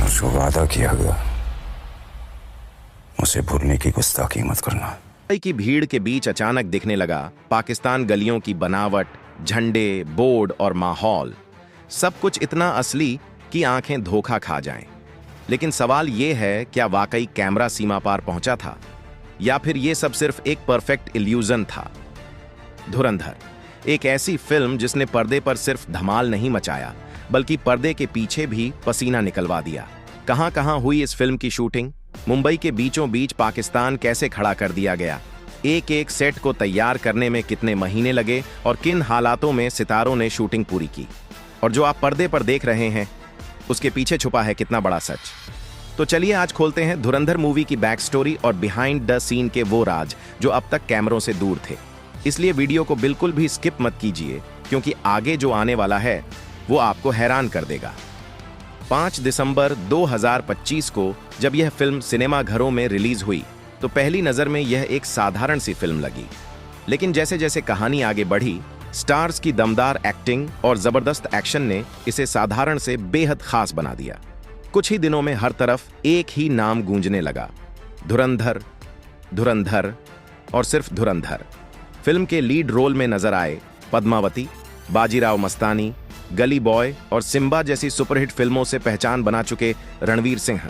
और जो वादा किया गया उसे भूलने की गुस्ताखी मत करना। मुंबई की भीड़ के बीच अचानक दिखने लगा पाकिस्तान गलियों की बनावट, झंडे, बोर्ड और माहौल, सब कुछ इतना असली कि आंखें धोखा खा जाएं। लेकिन सवाल यह है, क्या वाकई कैमरा सीमा पार पहुंचा था या फिर यह सब सिर्फ एक परफेक्ट इल्यूजन था? धुरंधर, एक ऐसी फिल्म जिसने पर्दे पर सिर्फ धमाल नहीं मचाया बल्कि पर्दे के पीछे भी पसीना निकलवा दिया। कहां-कहां हुई इस फिल्म की शूटिंग? मुंबई के बीचों बीच पाकिस्तान कैसे खड़ा कर दिया गया? एक एक सेट को तैयार करने में कितने महीने लगे और किन हालातों में सितारों ने शूटिंग पूरी की? और जो आप पर्दे पर देख रहे हैं उसके पीछे छुपा है कितना बड़ा सच? तो चलिए आज खोलते हैं धुरंधर मूवी की बैक स्टोरी और बिहाइंड द सीन के वो राज जो अब तक कैमरों से दूर थे। इसलिए वीडियो को बिल्कुल भी स्किप मत कीजिए, क्योंकि आगे जो आने वाला है वो आपको हैरान कर देगा। 5 दिसंबर 2025 को जब यह फिल्म सिनेमा घरों में रिलीज हुई तो पहली नजर में यह एक साधारण सी फिल्म लगी। लेकिन जैसे जैसे कहानी आगे बढ़ी, स्टार्स की दमदार एक्टिंग और जबरदस्त एक्शन ने इसे साधारण से बेहद खास बना दिया। कुछ ही दिनों में हर तरफ एक ही नाम गूंजने लगा, धुरंधर, धुरंधर और सिर्फ धुरंधर। फिल्म के लीड रोल में नजर आए पद्मावती, बाजीराव मस्तानी, गली बॉय और सिम्बा जैसी सुपरहिट फिल्मों से पहचान बना चुके रणवीर सिंह।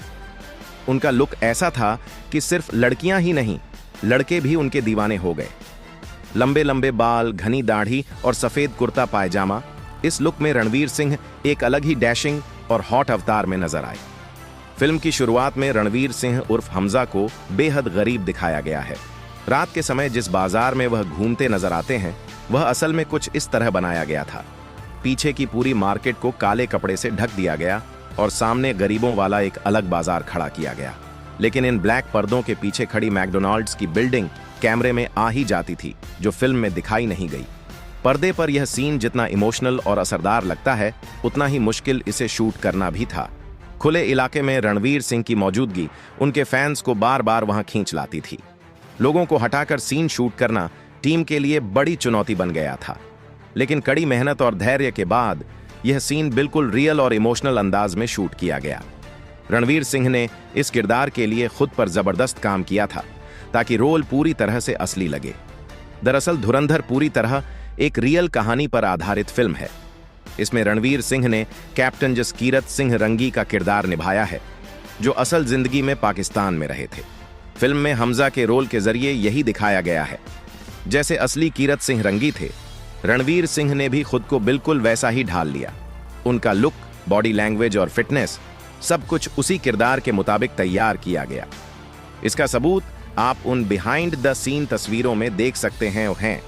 उनका लुक ऐसा था कि सिर्फ लड़कियां ही नहीं, लड़के भी उनके दीवाने हो गए। लंबे लंबे बाल, घनी दाढ़ी और सफेद कुर्ता पायजामा, इस लुक में रणवीर सिंह एक अलग ही डैशिंग और हॉट अवतार में नजर आए। फिल्म की शुरुआत में रणवीर सिंह उर्फ हमजा को बेहद गरीब दिखाया गया है। रात के समय जिस बाजार में वह घूमते नजर आते हैं वह असल में कुछ इस तरह बनाया गया था। पीछे की पूरी मार्केट को काले कपड़े से ढक दिया गया और सामने गरीबों वाला एक अलग बाजार खड़ा किया गया। लेकिन इन ब्लैक पर्दों के पीछे खड़ी मैकडॉनल्ड्स की बिल्डिंग कैमरे में आ ही जाती थी, जो फिल्म में दिखाई नहीं गई। पर्दे पर यह सीन जितना इमोशनल और असरदार लगता है, उतना ही मुश्किल इसे शूट करना भी था। खुले इलाके में रणवीर सिंह की मौजूदगी उनके फैंस को बार बार वहां खींच लाती थी। लोगों को हटाकर सीन शूट करना टीम के लिए बड़ी चुनौती बन गया था। लेकिन कड़ी मेहनत और धैर्य के बाद यह सीन बिल्कुल रियल और इमोशनल अंदाज में शूट किया गया। रणवीर सिंह ने इस किरदार के लिए खुद पर जबरदस्त काम किया था ताकि रोल पूरी तरह से असली लगे। दरअसल धुरंधर पूरी तरह एक रियल कहानी पर आधारित फिल्म है। इसमें रणवीर सिंह ने कैप्टन जसकीरत सिंह रंगी का किरदार निभाया है, जो असल जिंदगी में पाकिस्तान में रहे थे। फिल्म में हमजा के रोल के जरिए यही दिखाया गया है। जैसे असली कीरत सिंह रंगी थे, रणवीर सिंह ने भी खुद को बिल्कुल वैसा ही ढाल लिया। उनका लुक, बॉडी लैंग्वेज और फिटनेस सब कुछ उसी किरदार के मुताबिक तैयार किया गया। इसका सबूत आप उन बिहाइंड द सीन तस्वीरों में देख सकते हैं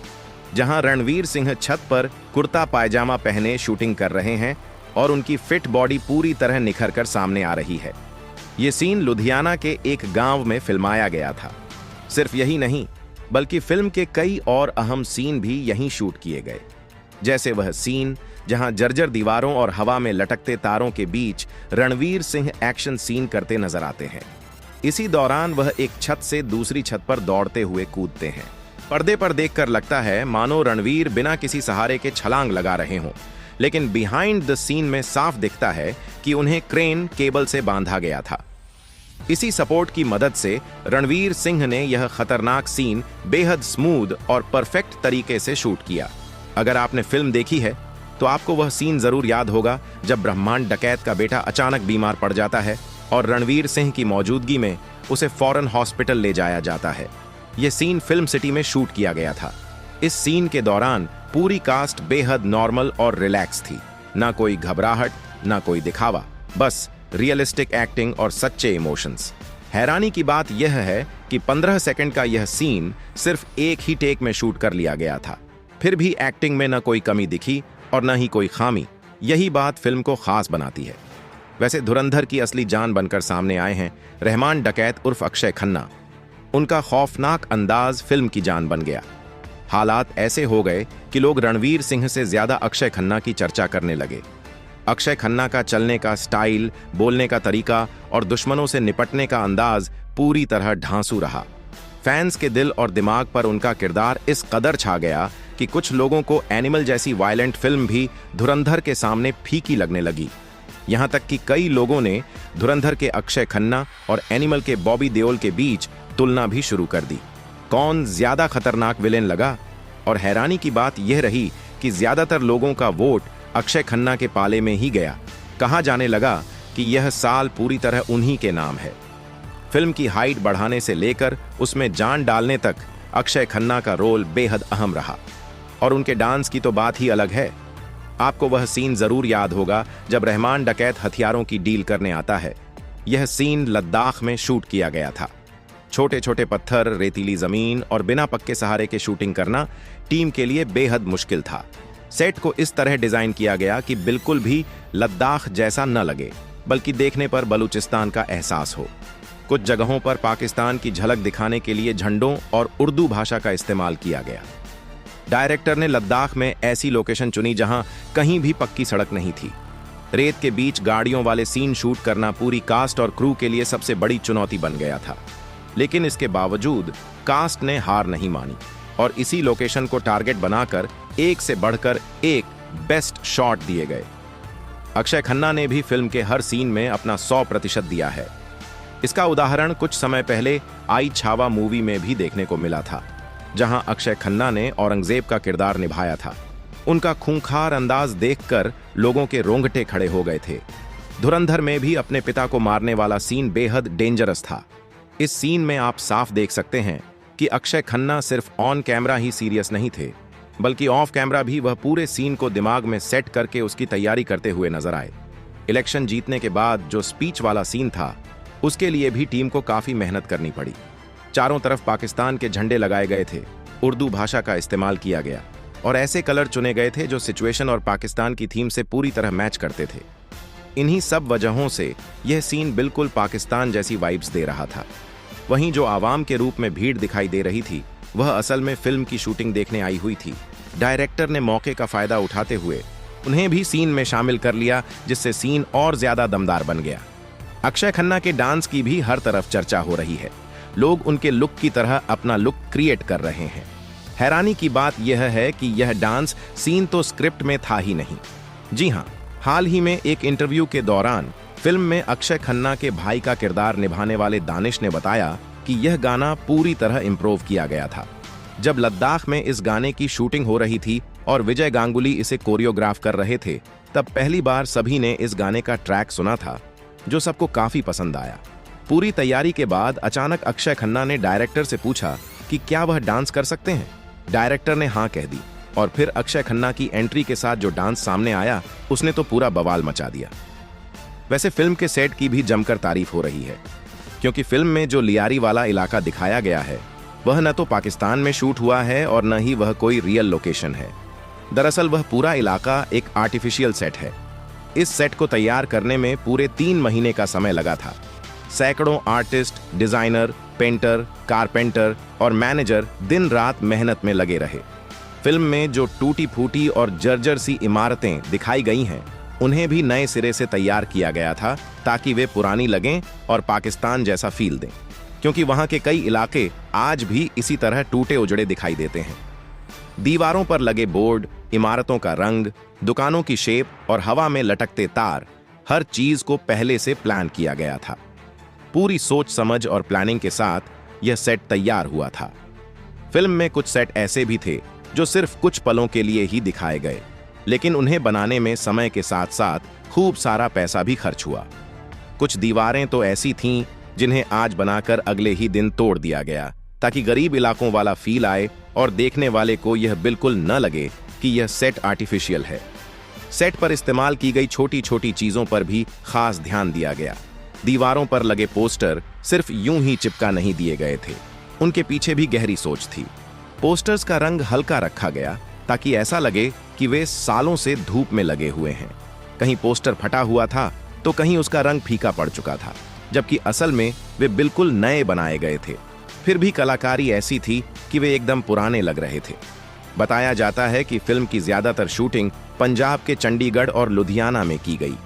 जहां रणवीर सिंह छत पर कुर्ता पायजामा पहने शूटिंग कर रहे हैं और उनकी फिट बॉडी पूरी तरह निखर कर सामने आ रही है। ये सीन लुधियाना के एक गांव में फिल्माया गया था। सिर्फ यही नहीं, बल्कि फिल्म के कई और अहम सीन भी यहीं शूट किए गए। जैसे वह सीन जहां जर्जर दीवारों और हवा में लटकते तारों के बीच रणवीर सिंह एक्शन सीन करते नजर आते हैं। इसी दौरान वह एक छत से दूसरी छत पर दौड़ते हुए कूदते हैं। पर्दे पर देखकर लगता है मानो रणवीर बिना किसी सहारे के छलांग लगा रहे हों, लेकिन बिहाइंड द सीन में साफ दिखता है कि उन्हें क्रेन केबल से बांधा गया था। इसी सपोर्ट की मदद से रणवीर सिंह ने यह खतरनाक सीन बेहद स्मूथ और परफेक्ट तरीके से शूट किया। अगर आपने फिल्म देखी है तो आपको वह सीन जरूर याद होगा जब ब्रह्मांड डकैत का बेटा अचानक बीमार पड़ जाता है और रणवीर सिंह की मौजूदगी में उसे फौरन हॉस्पिटल ले जाया जाता है। यह सीन फिल्म सिटी में शूट किया गया था। इस सीन के दौरान पूरी कास्ट बेहद नॉर्मल और रिलैक्स थी। ना कोई घबराहट, ना कोई दिखावा, बस रियलिस्टिक एक्टिंग और सच्चे इमोशंस। हैरानी की बात यह है कि 15 सेकंड का यह सीन सिर्फ एक ही टेक में शूट कर लिया गया था। फिर भी एक्टिंग में न कोई कमी दिखी और न ही कोई खामी। यही बात फिल्म को खास बनाती है। वैसे धुरंधर की असली जान बनकर सामने आए हैं रहमान डकैत उर्फ अक्षय खन्ना। उनका खौफनाक अंदाज फिल्म की जान बन गया। हालात ऐसे हो गए कि लोग रणवीर सिंह से ज्यादा अक्षय खन्ना की चर्चा करने लगे। अक्षय खन्ना का चलने का स्टाइल, बोलने का तरीका और दुश्मनों से निपटने का अंदाज पूरी तरह ढांसू रहा। फैंस के दिल और दिमाग पर उनका किरदार इस कदर छा गया कि कुछ लोगों को एनिमल जैसी वायलेंट फिल्म भी धुरंधर के सामने फीकी लगने लगी। यहां तक कि कई लोगों ने धुरंधर के अक्षय खन्ना और एनिमल के बॉबी देओल के बीच तुलना भी शुरू कर दी। कौन ज्यादा खतरनाक विलेन लगा? और हैरानी की बात यह रही कि ज्यादातर लोगों का वोट अक्षय खन्ना के पाले में ही गया। कहा जाने लगा कि यह साल पूरी तरह उन्हीं के नाम है। फिल्म की हाइट बढ़ाने से लेकर उसमें जान डालने तक अक्षय खन्ना का रोल बेहद अहम रहा। और उनके डांस की तो बात ही अलग है। आपको वह सीन जरूर याद होगा जब रहमान डकैत हथियारों की डील करने आता है। यह सीन लद्दाख में शूट किया गया था। छोटे छोटे पत्थर, रेतीली जमीन और बिना पक्के सहारे के शूटिंग करना टीम के लिए बेहद मुश्किल था। सेट को इस तरह डिजाइन किया गया कि बिल्कुल भी लद्दाख जैसा न लगे, बल्कि देखने पर बलूचिस्तान का एहसास हो। कुछ जगहों पर पाकिस्तान की झलक दिखाने के लिए झंडों और उर्दू भाषा का इस्तेमाल किया गया। डायरेक्टर ने लद्दाख में ऐसी लोकेशन चुनी जहां कहीं भी पक्की सड़क नहीं थी। रेत के बीच गाड़ियों वाले सीन शूट करना पूरी कास्ट और क्रू के लिए सबसे बड़ी चुनौती बन गया था। लेकिन इसके बावजूद कास्ट ने हार नहीं मानी और इसी लोकेशन को टारगेट बनाकर एक से बढ़कर एक बेस्ट शॉट दिए गए। अक्षय खन्ना ने भी फिल्म के हर सीन में अपना 100% दिया है। इसका उदाहरण कुछ समय पहले आई छावा मूवी में भी देखने को मिला था, जहां अक्षय खन्ना ने औरंगजेब का किरदार निभाया था। उनका खूंखार अंदाज देखकर लोगों के रोंगटे खड़े हो गए थे। धुरंधर में भी अपने पिता को मारने वाला सीन बेहद डेंजरस था। इस सीन में आप साफ देख सकते हैं कि अक्षय खन्ना सिर्फ ऑन कैमरा ही सीरियस नहीं थे, बल्कि ऑफ कैमरा भी वह पूरे सीन को दिमाग में सेट करके उसकी तैयारी करते हुए नजर आए। इलेक्शन जीतने के बाद जो स्पीच वाला सीन था, उसके लिए भी टीम को काफी मेहनत करनी पड़ी। चारों तरफ पाकिस्तान के झंडे लगाए गए थे, उर्दू भाषा का इस्तेमाल किया गया और ऐसे कलर चुने गए थे जो सिचुएशन और पाकिस्तान की थीम से पूरी तरह मैच करते थे। इन्हीं सब वजहों से यह सीन बिल्कुल पाकिस्तान जैसी वाइब्स दे रहा था। वहीं जो आवाम के रूप में भीड़ दिखाई दे रही थी, वह असल में फिल्म की शूटिंग देखने आई हुई थी। डायरेक्टर ने मौके का फायदा उठाते हुए उन्हें भी सीन में शामिल कर लिया, जिससे सीन और ज्यादा दमदार बन गया। अक्षय खन्ना के डांस की भी हर तरफ चर्चा हो रही है। लोग उनके लुक की तरह अपना लुक क्रिएट कर रहे हैं। हैरानी की बात यह है कि यह डांस सीन तो स्क्रिप्ट में था ही नहीं। जी हां, हाल ही में एक इंटरव्यू के दौरान फिल्म में अक्षय खन्ना के भाई का किरदार निभाने वाले दानिश ने बताया कि यह गाना पूरी तरह इम्प्रोव किया गया था। जब लद्दाख में इस गाने की शूटिंग हो रही थी और विजय गांगुली इसे कोरियोग्राफ कर रहे थे, तब पहली बार सभी ने इस गाने का ट्रैक सुना था, जो सबको काफी पसंद आया। पूरी तैयारी के बाद अचानक अक्षय खन्ना ने डायरेक्टर से पूछा कि क्या वह डांस कर सकते हैं। डायरेक्टर ने हाँ कह दी और फिर अक्षय खन्ना की एंट्री के साथ जो डांस सामने आया, उसने तो पूरा बवाल मचा दिया। वैसे फिल्म के सेट की भी जमकर तारीफ हो रही है, क्योंकि फिल्म में जो लियारी वाला इलाका दिखाया गया है, वह न तो पाकिस्तान में शूट हुआ है और न ही वह कोई रियल लोकेशन है। दरअसल वह पूरा इलाका एक आर्टिफिशियल सेट है। इस सेट को तैयार करने में पूरे 3 महीने का समय लगा था। सैकड़ों आर्टिस्ट, डिजाइनर, पेंटर, कारपेंटर और मैनेजर दिन रात मेहनत में लगे रहे। फिल्म में जो टूटी फूटी और जर्जर सी इमारतें दिखाई गई हैं, उन्हें भी नए सिरे से तैयार किया गया था ताकि वे पुरानी लगें और पाकिस्तान जैसा फील दें, क्योंकि वहां के कई इलाके आज भी इसी तरह टूटे उजड़े दिखाई देते हैं। दीवारों पर लगे बोर्ड, इमारतों का रंग, दुकानों की शेप और हवा में लटकते तार, हर चीज को पहले से प्लान किया गया था। पूरी सोच समझ और प्लानिंग के साथ यह सेट तैयार हुआ था। फिल्म में कुछ सेट ऐसे भी थे जो सिर्फ कुछ पलों के लिए ही दिखाए गए, लेकिन उन्हें बनाने में समय के साथ साथ खूब सारा पैसा भी खर्च हुआ। कुछ दीवारें तो ऐसी थीं जिन्हें आज बनाकर अगले ही दिन तोड़ दिया गया, ताकि गरीब इलाकों वाला फील आए और देखने वाले को यह बिल्कुल न लगे कि यह सेट आर्टिफिशियल है। सेट पर इस्तेमाल की गई छोटी छोटी चीजों पर भी खास ध्यान दिया गया। दीवारों पर लगे पोस्टर सिर्फ यूं ही चिपका नहीं दिए गए थे, उनके पीछे भी गहरी सोच थी। पोस्टर्स का रंग हल्का रखा गया ताकि ऐसा लगे कि वे सालों से धूप में लगे हुए हैं। कहीं पोस्टर फटा हुआ था तो कहीं उसका रंग फीका पड़ चुका था, जबकि असल में वे बिल्कुल नए बनाए गए थे। फिर भी कलाकारी ऐसी थी कि वे एकदम पुराने लग रहे थे। बताया जाता है कि फिल्म की ज्यादातर शूटिंग पंजाब के चंडीगढ़ और लुधियाना में की गई।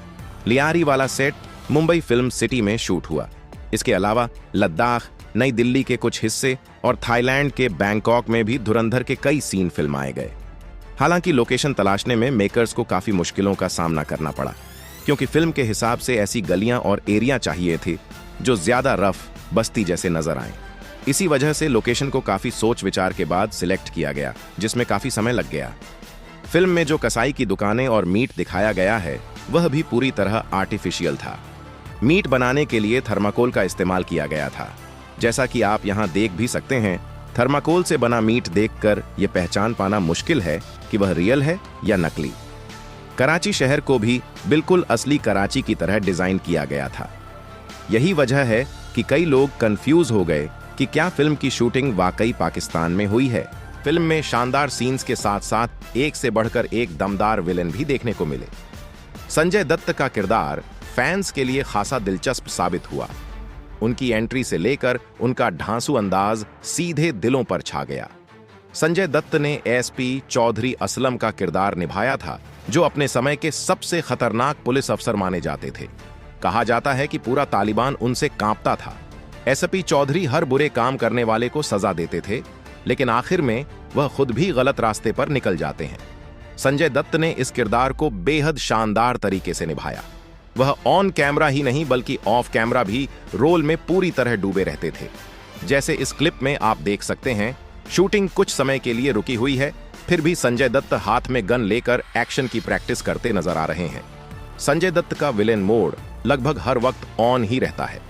लियारी वाला सेट मुंबई फिल्म सिटी में शूट हुआ। इसके अलावा लद्दाख, नई दिल्ली के कुछ हिस्से और थाईलैंड के बैंकॉक में भी धुरंधर के कई सीन फिल्माए गए। हालांकि लोकेशन तलाशने में मेकर्स को काफी मुश्किलों का सामना करना पड़ा। क्योंकि फिल्म के हिसाब से ऐसी गलियां और एरिया चाहिए थे जो ज्यादा रफ बस्ती जैसे नजर आए। इसी वजह से लोकेशन को काफी सोच विचार के बाद सिलेक्ट किया गया, जिसमें काफी समय लग गया। फिल्म में जो कसाई की दुकानें और मीट दिखाया गया है वह भी पूरी तरह आर्टिफिशियल था। मीट बनाने के लिए थर्माकोल का इस्तेमाल किया गया था। जैसा कि आप यहां देख भी सकते हैं, थर्माकोल से बना मीट देखकर यह पहचान पाना मुश्किल है कि वह रियल है या नकली। कराची शहर को भी बिल्कुल असली कराची की तरह डिजाइन किया गया था। यही वजह है कि कई लोग कंफ्यूज हो गए कि क्या फिल्म की शूटिंग वाकई पाकिस्तान में हुई है। फिल्म में शानदार सीन्स के साथ साथ एक से बढ़कर एक दमदार विलेन भी देखने को मिले। संजय दत्त का किरदार फैंस के लिए खासा दिलचस्प साबित हुआ। उनकी एंट्री से लेकर उनका ढांसू अंदाज सीधे दिलों पर छा गया। संजय दत्त ने एसपी चौधरी असलम का किरदार निभाया था, जो अपने समय के सबसे खतरनाक पुलिस अफसर माने जाते थे। कहा जाता है कि पूरा तालिबान उनसे कांपता था। एसपी चौधरी हर बुरे काम करने वाले को सजा देते थे, लेकिन आखिर में वह खुद भी गलत रास्ते पर निकल जाते हैं। संजय दत्त ने इस किरदार को बेहद शानदार तरीके से निभाया। वह ऑन कैमरा ही नहीं बल्कि ऑफ कैमरा भी रोल में पूरी तरह डूबे रहते थे। जैसे इस क्लिप में आप देख सकते हैं, शूटिंग कुछ समय के लिए रुकी हुई है, फिर भी संजय दत्त हाथ में गन लेकर एक्शन की प्रैक्टिस करते नजर आ रहे हैं। संजय दत्त का विलेन मोड लगभग हर वक्त ऑन ही रहता है।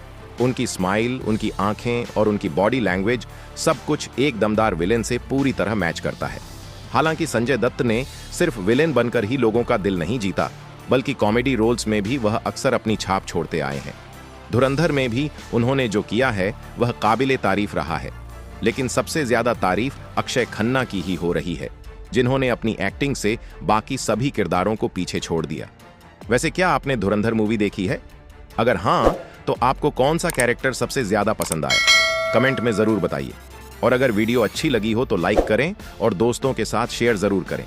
उनकी स्माइल, उनकी आंखें और उनकी बॉडी लैंग्वेज सब कुछ एक दमदार विलेन से पूरी तरह मैच करता है। हालांकि संजय दत्त ने सिर्फ विलेन बनकर ही लोगों का दिल नहीं जीता, बल्कि कॉमेडी रोल्स में भी वह अक्सर अपनी छाप छोड़ते आए हैं। धुरंधर में भी उन्होंने जो किया है वह काबिले तारीफ रहा है, लेकिन सबसे ज्यादा तारीफ अक्षय खन्ना की ही हो रही है, जिन्होंने अपनी एक्टिंग से बाकी सभी किरदारों को पीछे छोड़ दिया। वैसे क्या आपने धुरंधर मूवी देखी है? अगर हाँ, तो आपको कौन सा कैरेक्टर सबसे ज्यादा पसंद आया? कमेंट में जरूर बताइए। और अगर वीडियो अच्छी लगी हो तो लाइक करें और दोस्तों के साथ शेयर जरूर करें।